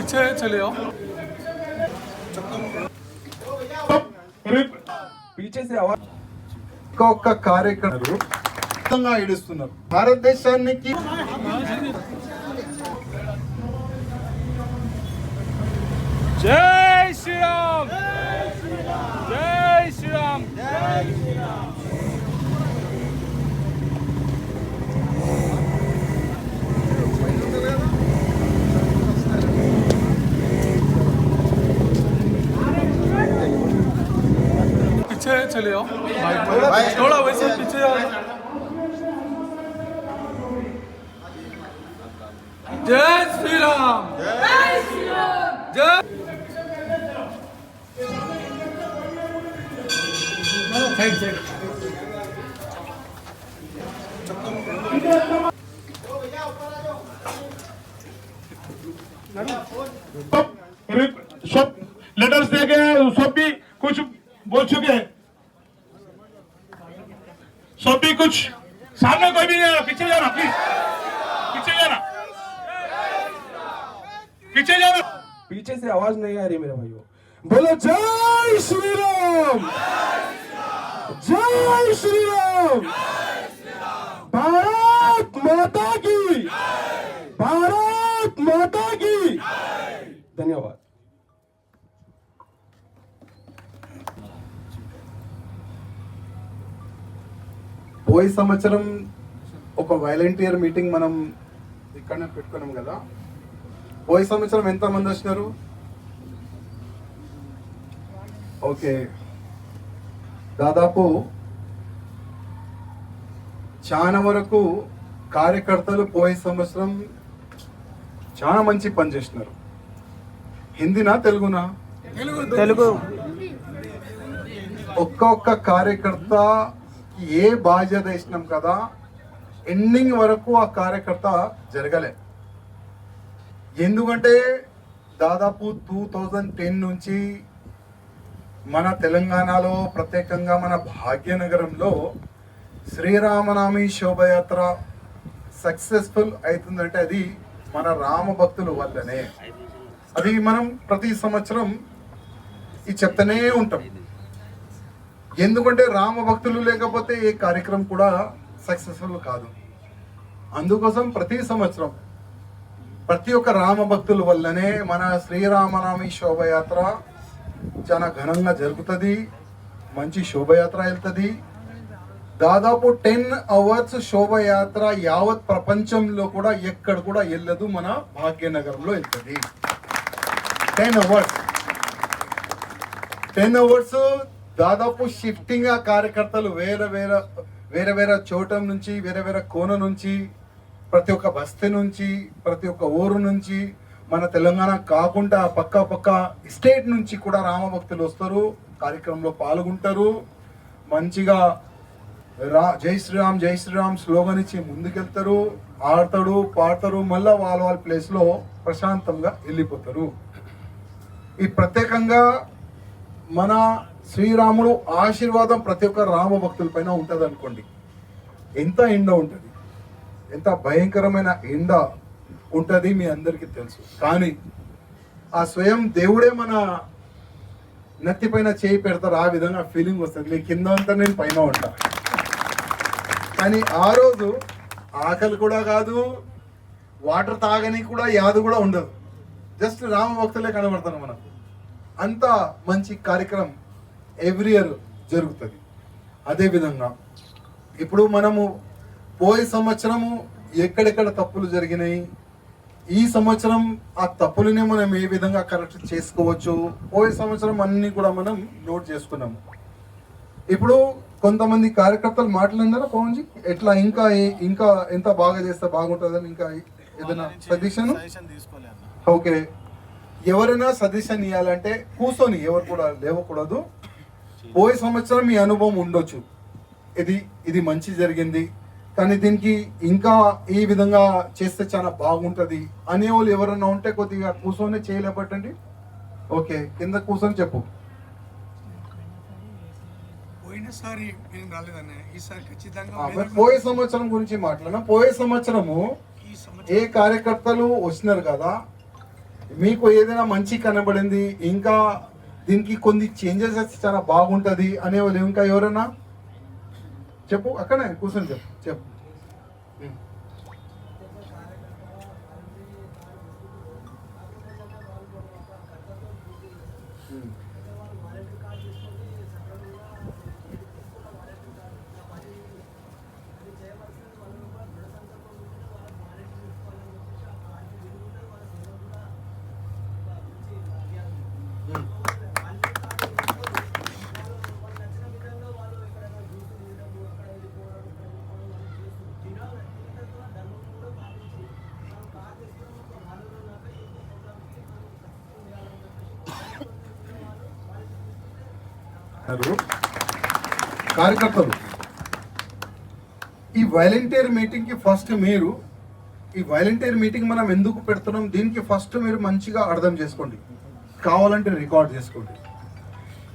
पीछे चले आओ। पीछे से आवाज ఒక్క కార్యకర్తలు ఏడుస్తున్నారు భారతదేశానికి जय श्री राम, जय श्री राम, जय श्री राम। पीछे चले आओ, थोड़ा वैसे पीछे आ जाओ। जय श्री राम, जय श्री राम, जय। साइड साइड सब लेटर्स दे गए, सब भी कुछ बोल चुके हैं, सब भी कुछ सामने कोई भी नहीं है, पीछे जाना प्लीज, पीछे जाना, पीछे जाना। पीछे से आवाज नहीं आ रही मेरे भाइयों। बोलो जय श्री राम, जय श्री राम, भारत माता की, भारत माता की। धन्यवाद। పోయి సంవత్సరం ఒక వాలంటీర్ మీటింగ్ మనం ఇక్కడనే పెట్టుకున్నాం కదా. పోయి సంవత్సరం ఎంత మంది వచ్చినారు? ఓకే, దాదాపు చాలా వరకు కార్యకర్తలు పోయి సంవత్సరం చాలా మంచి పని చేసినారు. హిందీనా తెలుగునా? తెలుగు. ఒక్కొక్క కార్యకర్త ఏ బాధ్యత ఇచ్చినాం కదా, ఎండింగ్ వరకు ఆ కార్యకర్త జరగలే. ఎందుకంటే దాదాపు 2010 నుంచి మన తెలంగాణలో, ప్రత్యేకంగా మన భాగ్యనగరంలో శ్రీరామనవమి శోభయాత్ర సక్సెస్ఫుల్ అవుతుందంటే అది మన రామ భక్తుల వల్లనే. అది మనం ప్రతి సంవత్సరం ఇది చెప్తూనే ఉంటాం. ఎందుకంటే రామ భక్తులు లేకపోతే ఏ కార్యక్రమం కూడా సక్సెస్ఫుల్ కాదు. అందుకోసం ప్రతి సంవత్సరం ప్రతి ఒక్క రామ భక్తుల వల్లనే మన శ్రీరామనవమి శోభయాత్ర చాలా ఘనంగా జరుగుతుంది. మంచి శోభయాత్ర వెళ్తుంది. దాదాపు 10 అవర్స్ శోభయాత్ర యావత్ ప్రపంచంలో కూడా ఎక్కడ కూడా వెళ్ళదు, మన భాగ్యనగరంలో వెళ్తుంది. 10 అవర్స్ దాదాపు షిఫ్టింగ్ ఆ కార్యకర్తలు వేరే వేరే చోట నుంచి, వేరే కోన నుంచి, ప్రతి ఒక్క బస్తీ నుంచి, ప్రతి ఒక్క ఊరు నుంచి, మన తెలంగాణ కాకుండా పక్క స్టేట్ నుంచి కూడా రామభక్తులు వస్తారు, కార్యక్రమంలో పాల్గొంటారు. మంచిగా జై శ్రీరామ్ జై శ్రీరామ్ స్లోగన్ ఇచ్చి ముందుకెళ్తారు, ఆడతాడు, పాడతారు, మళ్ళీ వాళ్ళ ప్లేస్లో ప్రశాంతంగా వెళ్ళిపోతారు. ఈ ప్రత్యేకంగా మన శ్రీరాముడు ఆశీర్వాదం ప్రతి ఒక్క రామ భక్తుల పైన ఉంటుంది అనుకోండి. ఎంత ఎండ ఉంటుంది, ఎంత భయంకరమైన ఎండ ఉంటుంది మీ అందరికీ తెలుసు. కానీ ఆ స్వయం దేవుడే మన నెత్తి పైన చేయి పెడతారు, ఆ విధంగా ఫీలింగ్ వస్తుంది. మీ కింద అంతా నేను పైన ఉంటా. కానీ ఆ రోజు ఆకలి కూడా కాదు, వాటర్ తాగని కూడా యాదు కూడా ఉండదు. జస్ట్ రామ భక్తులే కనబడతాను మనకు. అంత మంచి కార్యక్రమం ఎవ్రీ ఇయర్ జరుగుతుంది. అదేవిధంగా ఇప్పుడు మనము పోయే సంవత్సరము ఎక్కడెక్కడ తప్పులు జరిగినాయి, ఈ సంవత్సరం ఆ తప్పులనే మనం ఏ విధంగా కరెక్ట్ చేసుకోవచ్చు, పోయే సంవత్సరం అన్ని కూడా మనం నోట్ చేసుకున్నాము. ఇప్పుడు కొంతమంది కార్యకర్తలు మాట్లాడినారా పవన్జీ, ఎట్లా ఇంకా ఎంత బాగా చేస్తే బాగుంటుందని, ఇంకా ఏదైనా సజెషన్? ఓకే, ఎవరైనా సజెషన్ ఇవ్వాలంటే కూర్చొని, ఎవరు కూడా లేవకూడదు. పోయే సంవత్సరం మీ అనుభవం ఉండొచ్చు, ఇది మంచి జరిగింది, కానీ దీనికి ఇంకా ఈ విధంగా చేస్తే చాలా బాగుంటుంది అనే వాళ్ళు ఎవరైనా ఉంటే కొద్దిగా కూర్చొని చేయలేపట్టండి. ఓకే, కింద కూర్చొని చెప్పు. పోయే సంవత్సరం గురించి మాట్లాడినా, పోయే సంవత్సరము ఏ కార్యకర్తలు వచ్చినారు కదా, మీకు ఏదైనా మంచి కనబడింది, ఇంకా దీనికి కొన్ని చేంజెస్ వస్తే చాలా బాగుంటుంది అనేవాళ్ళు ఇంకా ఎవరైనా చెప్పు, అక్కడే కూర్చొని చెప్పు చెప్పు. హలో కార్యకర్తలు, ఈ వాలంటీర్ మీటింగ్కి ఫస్ట్ మీరు ఈ వాలంటీర్ మీటింగ్ మనం ఎందుకు పెడుతున్నాం, దీనికి ఫస్ట్ మీరు మంచిగా అర్థం చేసుకోండి, కావాలంటే రికార్డ్ చేసుకోండి.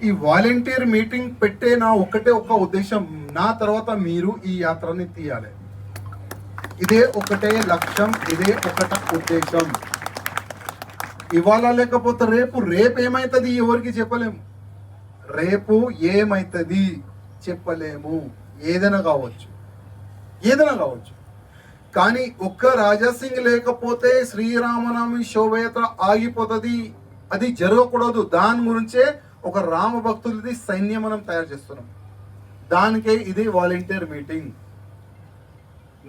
ఈ వాలంటీర్ మీటింగ్ పెట్టే నా ఒక్క ఉద్దేశం, నా తర్వాత మీరు ఈ యాత్రని తీయాలి. ఇదే ఒకటే లక్ష్యం, ఇదే ఒకట ఉద్దేశం. ఇవాళ లేకపోతే రేపు ఏమవుతుంది ఎవరికి చెప్పలేము, రేపు ఏమైతుంది చెప్పలేము. ఏదైనా కావచ్చు కానీ ఒక్క రాజాసింగ్ లేకపోతే శ్రీరామనవమి శోభయాత్ర ఆగిపోతుంది. అది జరగకూడదు. దాని గురించే ఒక రామ భక్తులది సైన్యం మనం తయారు చేస్తున్నాం. దానికే ఇది వాలంటీర్ మీటింగ్.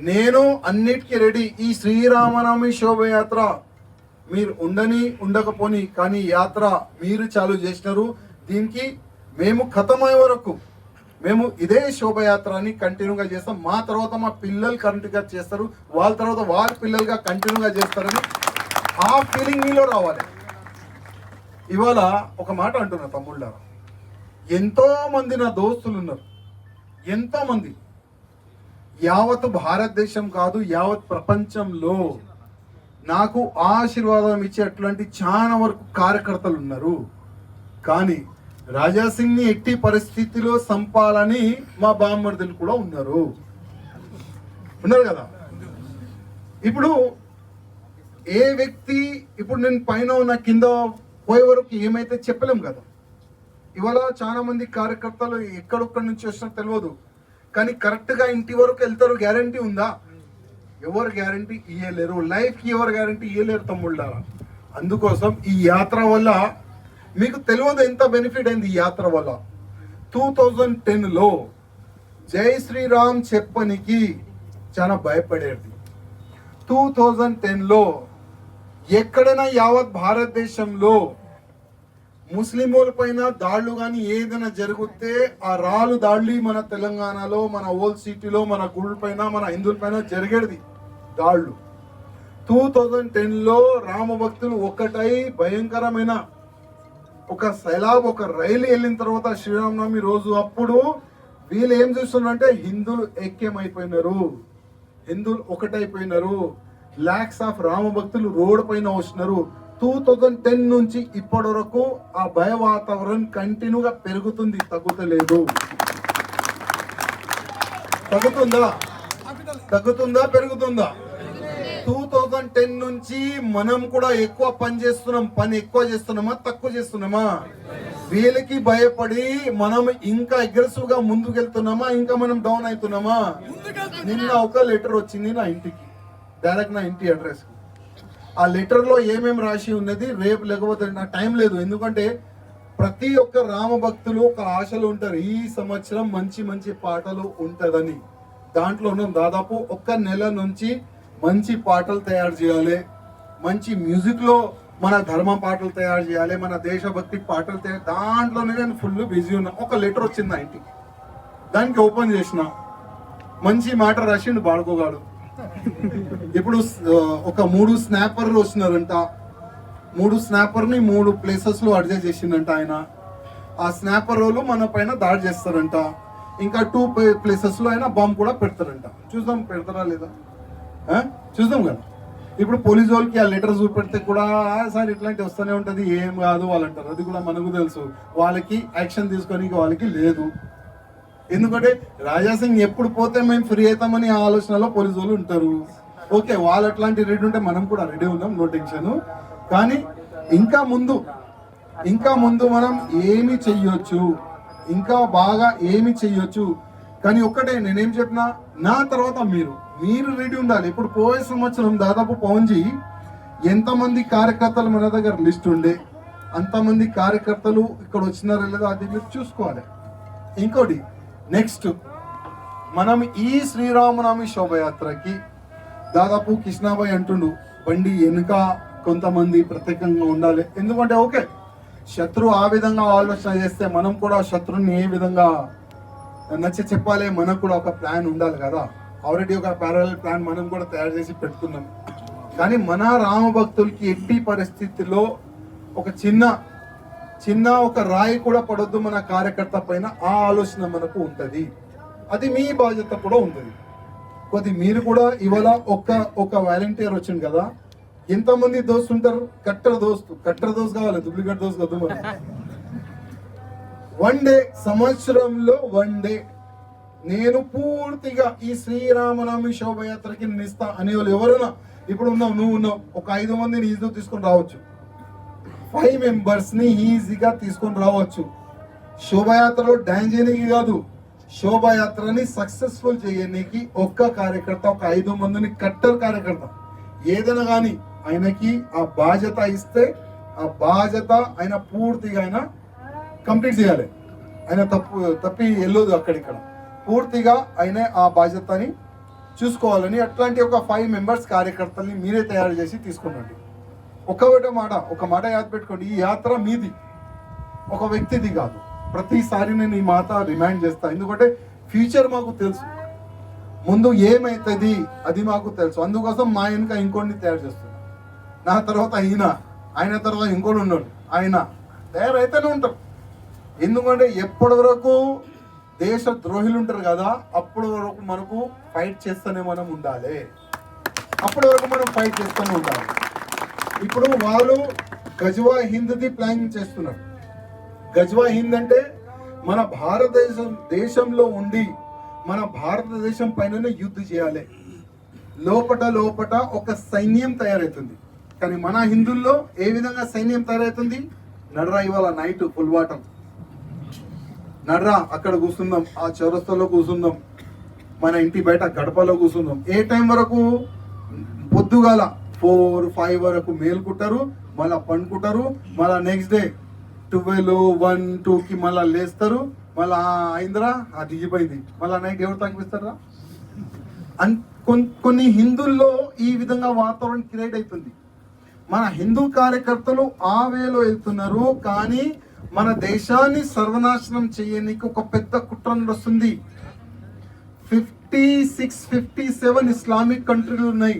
నేను అన్నిటికీ రెడీ. ఈ శ్రీరామనవమి శోభయాత్ర మీరు ఉండకపోని కానీ యాత్ర మీరు చాలు చేసినారు. దీనికి మేము ఖతమయ్యే వరకు మేము ఇదే శోభయాత్రని కంటిన్యూగా చేస్తాం. మా తర్వాత మా పిల్లలు కంటిన్యూగా చేస్తారు, వాళ్ళ తర్వాత వాళ్ళ పిల్లలుగా కంటిన్యూగా చేస్తారని ఆ ఫీలింగ్ మీలో రావాలి. ఇవాళ ఒక మాట అంటున్నా తమ్ముళ్ళ, ఎంతో మంది నా దోస్తులు ఉన్నారు, ఎంతో మంది యావత్ భారతదేశం కాదు యావత్ ప్రపంచంలో నాకు ఆశీర్వాదం ఇచ్చేటువంటి చాలా వరకు కార్యకర్తలు ఉన్నారు. కానీ రాజాసింగ్ ని ఎట్టి పరిస్థితిలో సంపాలని మా బామ్మర్దులు కూడా ఉన్నారు కదా. ఇప్పుడు ఏ వ్యక్తి ఇప్పుడు నేను పైన ఉన్న కింద పోయే వరకు ఏమైతే చెప్పలేం కదా. ఇవాళ చాలా మంది కార్యకర్తలు ఎక్కడొక్కడి నుంచి వచ్చినా తెలియదు, కానీ కరెక్ట్ గా ఇంటి వరకు వెళ్తారు. గ్యారంటీ ఉందా? ఎవరు గ్యారంటీ ఇయ్యలేరు. లైఫ్ కి ఎవరు గ్యారంటీ ఇయ్యలేరు తమ్ముళ్ళ. అందుకోసం ఈ యాత్ర వల్ల మీకు తెలియదు ఎంత బెనిఫిట్ అయింది ఈ యాత్ర వల్ల. 2010లో జై శ్రీరామ్ చెప్పనికి చాలా భయపడేది. 2010లో ఎక్కడైనా యావత్ భారతదేశంలో ముస్లింల పైన దాడులు కానీ ఏదైనా జరిగితే ఆ రాళ్ళు దాడులు మన తెలంగాణలో, మన ఓల్డ్ సిటీలో, మన గుళ్ళ పైన, మన హిందువుల పైన జరిగేది దాడులు. 2010లో రామ భక్తులు ఒక్కటై భయంకరమైన ఒక సైలాబ్, ఒక రైలు వెళ్ళిన తర్వాత శ్రీరామనవమి రోజు అప్పుడు వీళ్ళు ఏం చూస్తున్నారంటే హిందువులు ఐక్యమైపోయినారు, హిందువులు ఒకటైపోయినారు. లాక్స్ ఆఫ్ రామ భక్తులు రోడ్డు పైన వస్తున్నారు. 2010 నుంచి ఇప్పటి వరకు ఆ భయ వాతావరణం కంటిన్యూగా పెరుగుతుంది, తగ్గుతలేదు. తగ్గుతుందా పెరుగుతుందా? 2010 నుంచి మనం కూడా ఎక్కువ పని ఎక్కువ చేస్తున్నామా తక్కువ చేస్తున్నామా? వీళ్ళకి భయపడి మనం ఇంకా అగ్రెసివ్ గా ముందుకెళ్తున్నామా ఇంకా మనం డౌన్ అవుతున్నామా? నిన్న ఒక లెటర్ వచ్చింది నా ఇంటికి, డైరెక్ట్ నా ఇంటి అడ్రస్. ఆ లెటర్ లో ఏమేమి రాసి ఉన్నది రేపు లేకపోతే నాకు టైం లేదు, ఎందుకంటే ప్రతి ఒక్క రామ భక్తులు ఒక ఆశలు ఉంటారు. ఈ సంవత్సరం మంచి మంచి పాటలు ఉంటదని. దాంట్లో ఉన్నాం. దాదాపు 1 నెల నుంచి మంచి పాటలు తయారు చేయాలి, మంచి మ్యూజిక్ లో మన ధర్మ పాటలు తయారు చేయాలి, మన దేశభక్తి పాటలు తయారు. దాంట్లోనే నేను ఫుల్ బిజీ ఉన్నా. ఒక లెటర్ వచ్చింది నా ఇంటికి, దానికి ఓపెన్ చేసిన. మంచి మాట రాసిండు బాడుకోగాడు. ఇప్పుడు ఒక 3 స్నాపర్లు వస్తున్నారంట. 3 స్నాపర్ని 3 ప్లేసెస్ లో అడ్జస్ట్ చేసిండంట ఆయన. ఆ స్నాపర్ వాళ్ళు మన పైన దాడి చేస్తారంట. ఇంకా 2 ప్లేసెస్ లో అయినా బాంబు కూడా పెడతారంట. చూద్దాం పెడతారా లేదా, చూద్దాం కదా. ఇప్పుడు పోలీసు వాళ్ళకి ఆ లెటర్ చూపెడితే కూడా సార్ ఇట్లాంటి వస్తూనే ఉంటది, ఏం కాదు వాళ్ళు అంటారు. అది కూడా మనకు తెలుసు. వాళ్ళకి యాక్షన్ తీసుకోనికి వాళ్ళకి లేదు. ఎందుకంటే రాజాసింగ్ ఎప్పుడు పోతే మేము ఫ్రీ అవుతామని ఆలోచనలో పోలీసు వాళ్ళు ఉంటారు. ఓకే, వాళ్ళు అట్లాంటి రెడీ ఉంటే మనం కూడా రెడీ ఉన్నాం, నో టెన్షన్. కానీ ఇంకా ముందు మనం ఏమి చెయ్యొచ్చు, ఇంకా బాగా ఏమి చెయ్యొచ్చు. కానీ ఒక్కటే నేనేం చెప్పినా, నా తర్వాత మీరు రెడీ ఉండాలి. ఇప్పుడు పోయే సంవత్సరం దాదాపు పవన్జీ ఎంతమంది కార్యకర్తలు మన దగ్గర లిస్ట్ ఉండే అంతమంది కార్యకర్తలు ఇక్కడ వచ్చినారో లేదో అది మీరు చూసుకోవాలి. ఇంకోటి నెక్స్ట్, మనం ఈ శ్రీరామనవమి శోభయాత్రకి దాదాపు కృష్ణాబాయి అంటుండు బండి వెనుక కొంతమంది ప్రత్యేకంగా ఉండాలి. ఎందుకంటే ఓకే, శత్రువు ఆ విధంగా ఆలోచన చేస్తే మనం కూడా శత్రువుని ఏ విధంగా నచ్చి చెప్పాలి, మనకు కూడా ఒక ప్లాన్ ఉండాలి కదా. ఆల్రెడీ ఒక ప్యారలల్ ప్లాన్ మనం కూడా తయారు చేసి పెట్టుకున్నాం. కానీ మన రామ భక్తులకి ఎట్టి పరిస్థితిలో ఒక చిన్న ఒక రాయి కూడా పడొద్దు మన కార్యకర్త పైన, ఆ ఆలోచన మనకు ఉంటుంది. అది మీ బాధ్యత కూడా ఉంటుంది. కొద్ది మీరు కూడా ఇవాళ ఒక వాలంటీర్ వచ్చింది కదా, ఎంతమంది దోస్తు ఉంటారు? కట్టర్ దోస్తు కావాలి, డూప్లికేట్ దోస్తు కాదు. మరి వన్ డే, సంవత్సరంలో వన్ డే నేను పూర్తిగా ఈ శ్రీరామనవమి శోభయాత్రకి నేను ఇస్తా అనే వాళ్ళు ఎవరైనా ఇప్పుడు నువ్వు ఉన్నావు, ఒక 5 మందిని ఈజీగా తీసుకొని రావచ్చు, 5 మెంబర్స్ ని ఈజీగా తీసుకొని రావచ్చు. శోభయాత్రలో డాన్స్ చేయడానికి కాదు, శోభయాత్రని సక్సెస్ఫుల్ చేయడానికి ఒక్క కార్యకర్త, ఒక 5 మందిని కట్టర్ కార్యకర్త ఏదైనా కానీ ఆయనకి ఆ బాధ్యత ఇస్తే, ఆ బాధ్యత ఆయన పూర్తిగా ఆయన కంప్లీట్ చేయాలి. ఆయన తప్పి వెళ్ళదు అక్కడిక్కడ, పూర్తిగా ఆయన ఆ బాధ్యతని చూసుకోవాలని. అట్లాంటి ఒక 5 మెంబర్స్ కార్యకర్తల్ని మీరే తయారు చేసి తీసుకున్నాండి. ఒక మాట యాద పెట్టుకోండి, ఈ యాత్ర మీది, ఒక వ్యక్తిది కాదు. ప్రతిసారి నేను ఈ మాట రిమైండ్ చేస్తా, ఎందుకంటే ఫ్యూచర్ మాకు తెలుసు, ముందు ఏమైతుంది అది మాకు తెలుసు. అందుకోసం మా వెనుక ఇంకోటిని తయారు చేస్తున్నాం. నా తర్వాత ఆయన తర్వాత ఇంకోటి ఉన్నాడు, ఆయన తయారైతేనే ఉంటారు. ఎందుకంటే ఎప్పటి వరకు దేశ ద్రోహులు ఉంటారు కదా, అప్పటి వరకు మనకు ఫైట్ చేస్తూనే మనం ఉండాలి. అప్పటి వరకు మనం ఫైట్ చేస్తూనే ఉండాలి. ఇప్పుడు వాళ్ళు గజ్వా హింద్ది ప్లానింగ్ చేస్తున్నారు. గజ్వా హింద్ అంటే మన దేశంలో ఉండి మన భారతదేశం పైన యుద్ధం చేయాలి. లోపట ఒక సైన్యం తయారవుతుంది. కానీ మన హిందువుల్లో ఏ విధంగా సైన్యం తయారవుతుంది? నడరా ఇవాళ నైట్ ఫుల్ వాటర్, నడరా అక్కడ కూర్చుందాం, ఆ చౌరస్తాలో కూర్చుందాం, మన ఇంటి బయట గడపలో కూర్చుందాం. ఏ టైం వరకు? పొద్దుగాల 4, 5 వరకు మేలుకుంటారు, మళ్ళా పండుకుంటారు, మళ్ళా నెక్స్ట్ డే 12, 1, 2కి మళ్ళా లేస్తారు, మళ్ళా అయిందిరా అది దిగిపోయింది, మళ్ళా నైట్ ఎవరు తగ్గిస్తారా? కొన్ని హిందువుల్లో ఈ విధంగా వాతావరణం క్రియేట్ అవుతుంది. మన హిందూ కార్యకర్తలు ఆ వేలో వెళ్తున్నారు, కానీ మన దేశాన్ని సర్వనాశనం చేయడానికి ఒక పెద్ద కుట్ర నడుస్తుంది. 56, 57 ఇస్లామిక్ కంట్రీలు ఉన్నాయి.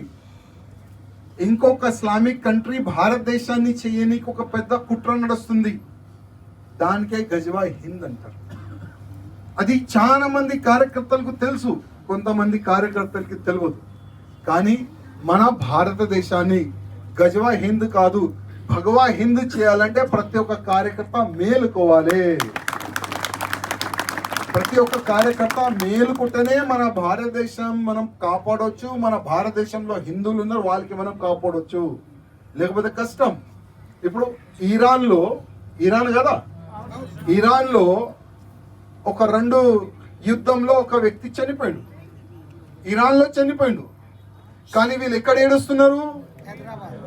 ఇంకొక ఇస్లామిక్ కంట్రీ భారతదేశాన్ని చేయడానికి ఒక పెద్ద కుట్ర నడుస్తుంది. దానికే గజ్వా హింద్ అంటారు. అది చాలా మంది కార్యకర్తలకు తెలుసు, కొంతమంది కార్యకర్తలకి తెలియదు. కానీ మన భారతదేశాన్ని గజ్వా హింద్ కాదు, భగవా హింద్ చేయాలంటే ప్రతి ఒక్క కార్యకర్త మేలుకోవాలి. ప్రతి ఒక్క కార్యకర్త మేలుకుంటేనే మన భారతదేశం మనం కాపాడవచ్చు. మన భారతదేశంలో హిందువులు ఉన్నారు, వాళ్ళకి మనం కాపాడవచ్చు, లేకపోతే కష్టం. ఇప్పుడు ఇరాన్లో ఒక 2 యుద్ధంలో ఒక వ్యక్తి చనిపోయాడు, ఇరాన్లో చనిపోయాడు. కానీ వీళ్ళు ఎక్కడ ఏడుస్తున్నారు?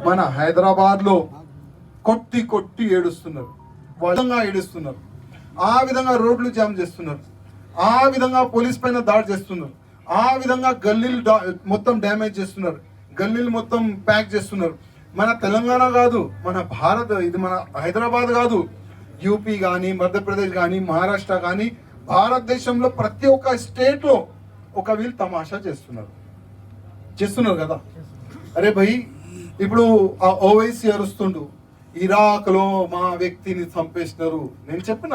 మన హైదరాబాద్ లో కొట్టి ఏడుస్తున్నారు, విధంగా ఏడుస్తున్నారు. ఆ విధంగా రోడ్లు జామ్ చేస్తున్నారు, ఆ విధంగా పోలీస్ పైన దాడి చేస్తున్నారు, ఆ విధంగా గల్లీలు మొత్తం డ్యామేజ్ చేస్తున్నారు, గల్లీలు మొత్తం ప్యాక్ చేస్తున్నారు. మన తెలంగాణ కాదు, ఇది మన హైదరాబాద్ కాదు, యూపీ కానీ, మధ్యప్రదేశ్ కానీ, మహారాష్ట్ర కానీ, భారతదేశంలో ప్రతి ఒక్క స్టేట్ లో ఒక వీళ్ళు తమాషా చేస్తున్నారు కదా. అరే భయ్, ఇప్పుడు ఆ ఓవైసీ అరుస్తుండు, ఇరాక్ లో మా వ్యక్తిని చంపేసినారు. నేను చెప్పిన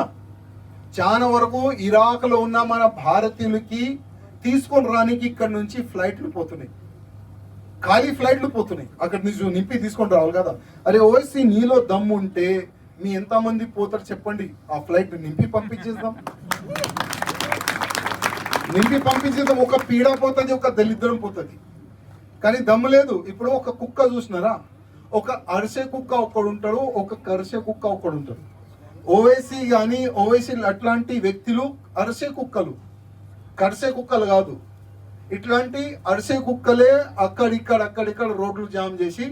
చాలా వరకు ఇరాక్ లో ఉన్న మన భారతీయులకి తీసుకొని రానికి ఇక్కడ నుంచి ఫ్లైట్లు పోతున్నాయి, ఖాళీ ఫ్లైట్లు పోతున్నాయి. అక్కడ నుంచి నింపి తీసుకొని రావాలి కదా. అరే ఓవైసీ, నీలో దమ్ము ఉంటే మీ ఎంతమంది పోతారు చెప్పండి, ఆ ఫ్లైట్ నింపి పంపించేద్దాం. ఒక పీడ పోతుంది, ఒక దళిద్రం పోతుంది. కానీ దమ్ము లేదు. ఇప్పుడు ఒక కుక్క చూసినారా, ఒక అరిసె కుక్క ఒకడు ఉంటాడు, ఒక కరిసె కుక్క ఒకడు ఉంటాడు. ఓవైసీ కానీ ఓవైసీ అట్లాంటి వ్యక్తులు అరిసె కుక్కలు, కరిసె కుక్కలు కాదు. ఇట్లాంటి అరిసె కుక్కలే అక్కడిక్కడ రోడ్లు జామ్ చేసి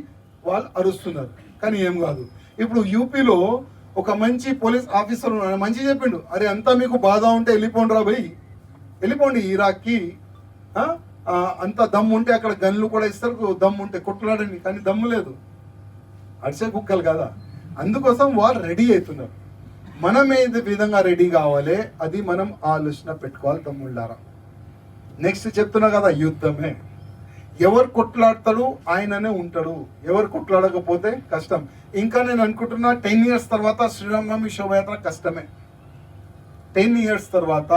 వాళ్ళు అరుస్తున్నారు, కానీ ఏం కాదు. ఇప్పుడు యూపీలో ఒక మంచి పోలీస్ ఆఫీసర్ ఉన్నాడు, మంచి చెప్పిండు, అరే అంతా మీకు బాధ ఉంటే వెళ్ళిపోండి రా భయ్, వెళ్ళిపోండి ఇరాక్కి, అంత దమ్ము ఉంటే అక్కడ గన్లు కూడా ఇస్తారు, దమ్ము ఉంటే కొట్లాడండి, కానీ దమ్ము లేదు, అరిసె కుక్కలు కదా. అందుకోసం వాళ్ళు రెడీ అవుతున్నారు. మనం ఏ విధంగా రెడీ కావాలి అది మనం ఆలోచన పెట్టుకోవాలి తమ్ముళ్ళారా. నెక్స్ట్ చెప్తున్నా కదా, యుద్ధమే. ఎవరు కొట్లాడతాడు ఆయననే ఉంటాడు, ఎవరు కొట్లాడకపోతే కష్టం. ఇంకా నేను అనుకుంటున్నా 10 years తర్వాత శ్రీరామనవమి శోభయాత్ర కష్టమే. 10 years తర్వాత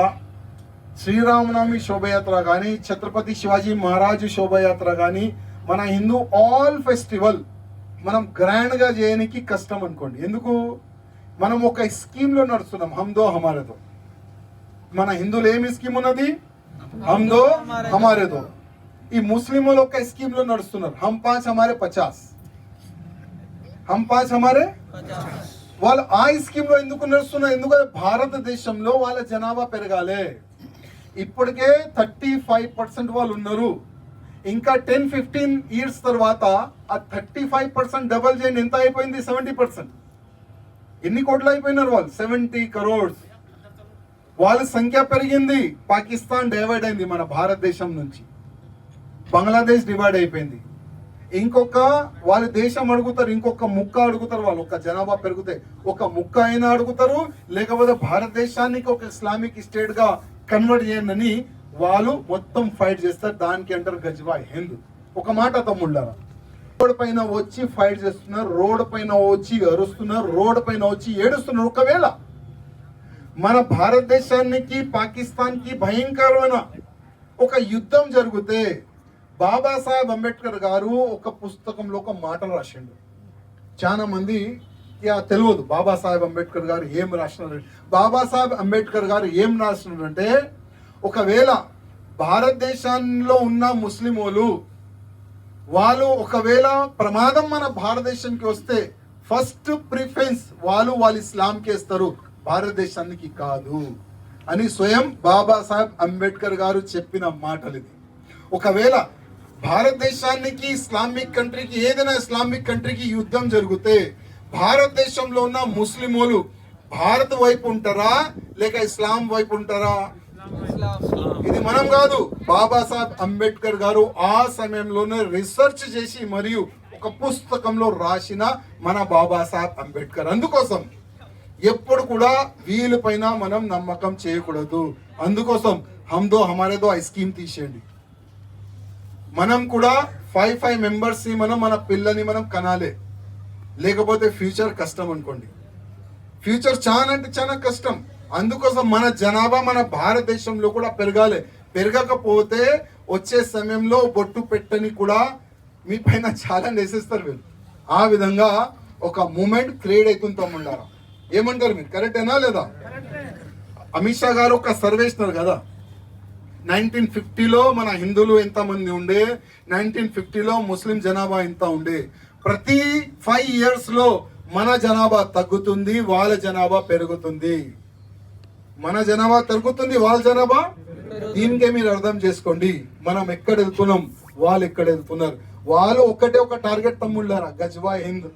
శ్రీరామనవమి శోభయాత్ర కానీ, ఛత్రపతి శివాజీ మహారాజు శోభయాత్ర కానీ, మన హిందూ ఆల్ ఫెస్టివల్ మనం గ్రాండ్గా చేయడానికి కష్టం అనుకోండి. ఎందుకు? మనం ఒక స్కీమ్లో నడుస్తున్నాం, హమ్దో హమారేదో. మన హిందువులు ఏమి స్కీమ్ ఉన్నది? హమ్దో హమారేదో. ఈ ముస్లింలు ఒక స్కీమ్లో నడుస్తున్నారు, హమ్ 5 హమారే 50, హమ్ 5 హమారే. వాళ్ళు ఆ స్కీమ్లో ఎందుకు నడుస్తున్నారు? ఎందుకంటే భారతదేశంలో వాళ్ళ జనాభా పెరగాలి. ఇప్పటికే 35% వాళ్ళు ఉన్నారు. ఇంకా 10-15 years తర్వాత ఆ 35% డబల్ చేయండి, ఎంత అయిపోయింది? 70%. ఎన్ని కోట్లు అయిపోయినారు వాళ్ళు? 70 crores. వాళ్ళ సంఖ్య పెరిగింది. పాకిస్తాన్ డివైడ్ అయింది మన భారతదేశం నుంచి, బంగ్లాదేశ్ డివైడ్ అయిపోయింది. ఇంకొక వాళ్ళ దేశం అడుగుతారు, ఇంకొక ముక్క అడుగుతారు. వాళ్ళు ఒక జనాభా పెరిగితే ఒక ముక్క అయినా అడుగుతారు, లేకపోతే భారతదేశానికి ఒక ఇస్లామిక్ స్టేట్ గా కన్వర్ట్ చేయండి వాళ్ళు మొత్తం ఫైట్ చేస్తారు. దానికి అంటారు గజ్వా హింద్. ఒక మాట తమ్ముళ్ళారా, రోడ్ పైన వచ్చి ఫైట్ చేస్తున్నారు, రోడ్ పైన వచ్చి అరుస్తున్నారు, రోడ్ పైన వచ్చి ఏడుస్తున్నారు. ఒకవేళ మన భారతదేశానికి పాకిస్తాన్ కి భయంకరమైన ఒక యుద్ధం జరిగితే బాబాసాహెబ్ అంబేద్కర్ గారు ఒక పుస్తకంలో ఒక మాటలు రాసిండు. చాలా మంది తెలియదు బాబాసాహెబ్ అంబేద్కర్ గారు ఏం రాసినారు. బాబాసాహెబ్ అంబేద్కర్ గారు ఏం రాసినారంటే, ఒకవేళ భారతదేశంలో ఉన్న ముస్లింలు వాళ్ళు ఒకవేళ ప్రమాదం మన భారతదేశానికి వస్తే ఫస్ట్ ప్రిఫరెన్స్ వాళ్ళు ఇస్లాంకి ఇస్తారు, భారతదేశానికి కాదు అని స్వయం బాబాసాహెబ్ అంబేద్కర్ గారు చెప్పిన మాటలు ఇది. ఒకవేళ భారతదేశానికి ఇస్లామిక్ కంట్రీకి, ఏదైనా ఇస్లామిక్ కంట్రీకి యుద్ధం జరిగితే భారతదేశంలో ఉన్న ముస్లింలు భారత్ వైపు ఉంటారా లేక ఇస్లాం వైపు ఉంటారా? ఇది మనం కాదు, బాబాసాహెబ్ అంబేద్కర్ గారు ఆ సమయంలోనే రీసెర్చ్ చేసి మరియు ఒక పుస్తకంలో రాసిన మన బాబాసాహెబ్ అంబేద్కర్. అందుకోసం ఎప్పుడు కూడా వీళ్ళపైన మనం నమ్మకం చేయకూడదు. అందుకోసం హమ్దో హమారేదో ఆ స్కీమ్ తీసేయండి. మనం కూడా 5 members ని మన పిల్లని మనం కనాలి, లేకపోతే ఫ్యూచర్ కష్టం అనుకోండి. ఫ్యూచర్ చాలా అంటే చాలా కష్టం. అందుకోసం మన జనాభా మన భారతదేశంలో కూడా పెరగాలి. పెరగకపోతే వచ్చే సమయంలో బొట్టు పెట్టని కూడా మీ పైన ఛాలెంజ్ వేసేస్తారు వీళ్ళు. ఆ విధంగా ఒక మూమెంట్ క్రియేట్ అవుతుంది తమ్ముళ్ళారా. ఏమంటారు మీరు? కరెక్టేనా లేదా? అమిత్ షా గారు ఒక సర్వే ఇస్తున్నారు కదా, 1950లో మన హిందువులు ఎంతమంది ఉండే, 1950లో ముస్లిం జనాభా ఎంత ఉండే. ప్రతి 5 years లో మన జనాభా తగ్గుతుంది, వాళ్ళ జనాభా పెరుగుతుంది. మన జనాభా తగ్గుతుంది, వాళ్ళ జనాభా. దీనికే మీరు అర్థం చేసుకోండి మనం ఎక్కడ వెళ్తున్నాం, వాళ్ళు ఎక్కడ వెళ్తున్నారు. వాళ్ళు ఒకటే ఒక టార్గెట్ తమ్ముళ్ళారా, గజ్వా హింద్,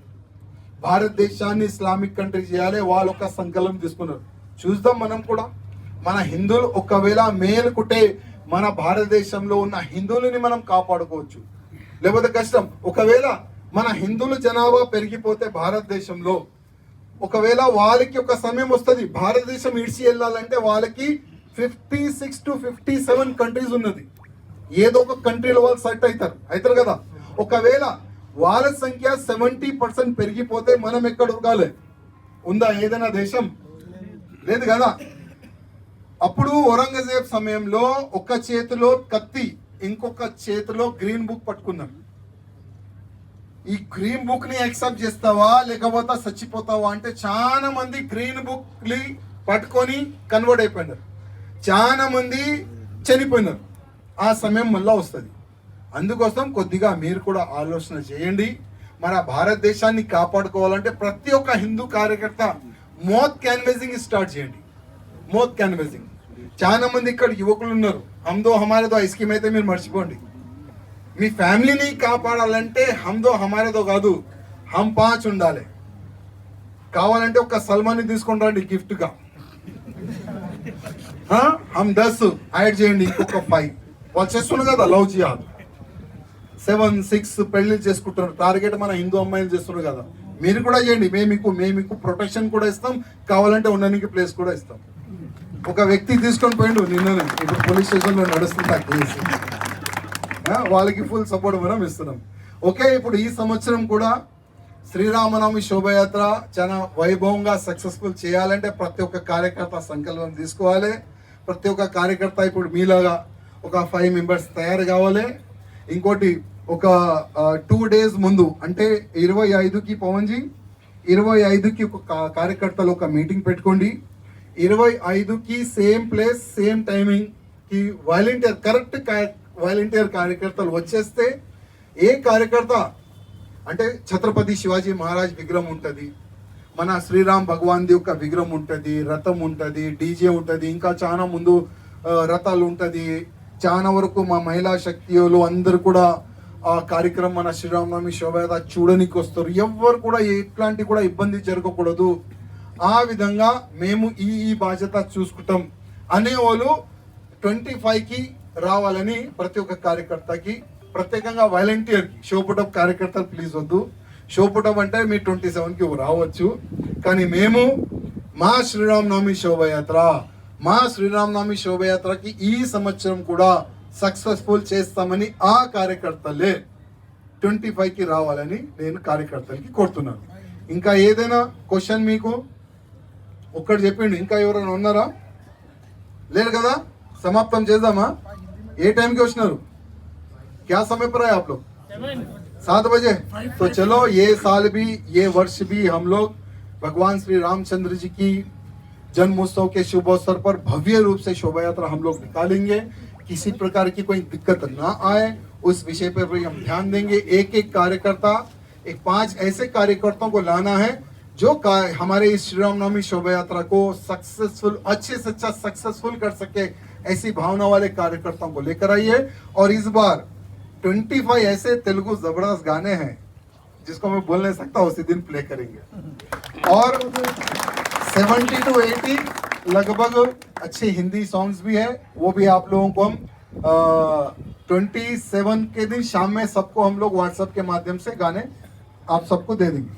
భారతదేశాన్ని ఇస్లామిక్ కంట్రీ చేయాలి. వాళ్ళు ఒక సంకల్పం తీసుకున్నారు. చూద్దాం మనం కూడా మన హిందువులు ఒకవేళ మేలుకుంటే మన భారతదేశంలో ఉన్న హిందువులని మనం కాపాడుకోవచ్చు, లేకపోతే కష్టం. ఒకవేళ మన హిందువుల జనాభా పెరిగిపోతే భారతదేశంలో, ఒకవేళ వాళ్ళకి ఒక సమయం వస్తుంది భారతదేశం ఇడిచి వెళ్ళాలంటే వాళ్ళకి 56 to 57 కంట్రీస్ ఉన్నది. ఏదో ఒక కంట్రీలో వాళ్ళు సెట్ అవుతారు కదా. ఒకవేళ వాళ్ళ సంఖ్య 70% పెరిగిపోతే మనం ఎక్కడ ఉరగాలి? ఉందా ఏదైనా దేశం? లేదు కదా. అప్పుడు ఔరంగజేబ్ సమయంలో ఒక చేతిలో కత్తి, ఇంకొక చేతిలో గ్రీన్ బుక్ పట్టుకున్నాం. ఈ గ్రీన్ బుక్ ని యాక్సెప్ట్ చేస్తావా లేకపోతే చచ్చిపోతావా అంటే చాలా మంది గ్రీన్ బుక్ ని పట్టుకొని కన్వర్ట్ అయిపోయినారు, చాలా మంది చనిపోయినారు. ఆ సమయం మళ్ళా వస్తుంది. అందుకోసం కొద్దిగా మీరు కూడా ఆలోచన చేయండి. మన భారతదేశాన్ని కాపాడుకోవాలంటే ప్రతి ఒక్క హిందూ కార్యకర్త మోత్ క్యాన్వేసింగ్ స్టార్ట్ చేయండి. మోత్ క్యాన్వేసింగ్. చాలా మంది ఇక్కడ యువకులు ఉన్నారు. హమ్దో హమారేదో ఆ స్కీమ్ అయితే మీరు మర్చిపోండి. మీ ఫ్యామిలీని కాపాడాలంటే హమ్దో హమారేదో కాదు, హమ్ 5 ఉండాలి. కావాలంటే ఒక సల్మాన్ని తీసుకొని రండి గిఫ్ట్గా. హమ్ 10 యాడ్ చేయండి, ఇంకొక 5. వాళ్ళు చేస్తున్నారు కదా లవ్ జిహాద్, 7, 6 పెళ్లి చేసుకుంటున్నారు. టార్గెట్ మన హిందూ అమ్మాయిలు చేస్తున్నారు కదా, మీరు కూడా చేయండి. మేము మీకు ప్రొటెక్షన్ కూడా ఇస్తాం, కావాలంటే ఉండడానికి ప్లేస్ కూడా ఇస్తాం. ఒక వ్యక్తి తీసుకొని పోయిండు నిన్ననే, ఇప్పుడు పోలీస్ స్టేషన్లో నడుస్తుంది ఆ కేసు. వాళ్ళకి ఫుల్ సపోర్ట్ మనం ఇస్తున్నాం. ఓకే, ఇప్పుడు ఈ సంవత్సరం కూడా శ్రీరామనవమి శోభయాత్ర చాలా వైభవంగా సక్సెస్ఫుల్ చేయాలంటే ప్రతి ఒక్క కార్యకర్త సంకల్పం తీసుకోవాలి. ప్రతి ఒక్క కార్యకర్త ఇప్పుడు మీలాగా ఒక 5 మెంబర్స్ తయారు కావాలి. ఇంకోటి ఒక 2 డేస్ ముందు అంటే 25కి పవన్జీ 25కి ఒక కార్యకర్తలు ఒక మీటింగ్ పెట్టుకోండి. 25కి సేమ్ ప్లేస్ సేమ్ టైమింగ్ కి వాలంటీర్ కరెక్ట్ వాలంటీర్ కార్యకర్తలు వచ్చేస్తే ఏ కార్యకర్త అంటే ఛత్రపతి శివాజీ మహారాజ్ విగ్రహం ఉంటుంది, మన శ్రీరామ్ భగవాన్ది యొక్క విగ్రహం ఉంటుంది, రథం ఉంటుంది, డీజే ఉంటుంది, ఇంకా చాలా ముందు రథాలు ఉంటుంది. చాలా వరకు మా మహిళా శక్తిలు అందరు కూడా ఆ కార్యక్రమం మన శ్రీరామనవమి శోభయాత్ర చూడడానికి వస్తారు. ఎవరు కూడా ఎట్లాంటి కూడా ఇబ్బంది జరగకూడదు. ఆ విధంగా మేము ఈ బాధ్యత చూసుకుంటాం అనేవాళ్ళు 25కి రావాలని ప్రతి ఒక్క కార్యకర్తకి, ప్రత్యేకంగా వాలంటీర్కి. షోపుటప్ కార్యకర్తలు ప్లీజ్ వద్దు. షోపుటప్ అంటే మీరు 27కి రావచ్చు, కానీ మేము మా శ్రీరామనవమి శోభయాత్రకి ఈ సంవత్సరం కూడా సక్సెస్ఫుల్ చేస్తామని ఆ కార్యకర్తలే 25కి రావాలని నేను కార్యకర్తలకి కోరుతున్నాను. ఇంకా ఏదైనా క్వశ్చన్ మీకు ఒక్కటి చెప్పిండు, ఇంకా ఎవరైనా ఉన్నారా? లేరు కదా, సమాప్తం చేద్దామా? ఏ టైంకి వచ్చినారు? क्या समय पर है आप लोग? 7 बजे. तो चलो ये साल भी ये वर्ष भी हम लोग भगवान श्री रामचंद्र जी की जन्मोत्सव के शुभ अवसर पर भव्य रूप से शोभा यात्रा हम लोग निकालेंगे. किसी प्रकार की कोई दिक्कत ना आए उस विषय पर भी हम ध्यान देंगे. एक कार्यकर्ता 5 ऐसे कार्यकर्ताओं को लाना है जो हमारे इस श्री रामनवमी शोभा यात्रा को सक्सेसफुल अच्छे से अच्छा सक्सेसफुल कर सके. ऐसी भावना वाले कार्यकर्ताओं को लेकर आइए. और इस बार 25 ऐसे तेलुगु जबरदस्त गाने हैं जिसको मैं बोल नहीं सकता, उसी दिन प्ले करेंगे. और 70 to 80 लगभग अच्छे हिंदी सॉन्ग्स भी है, वो भी आप लोगों को हम 27 के दिन शाम में सबको हम लोग व्हाट्सएप के माध्यम से गाने आप सबको दे देंगे.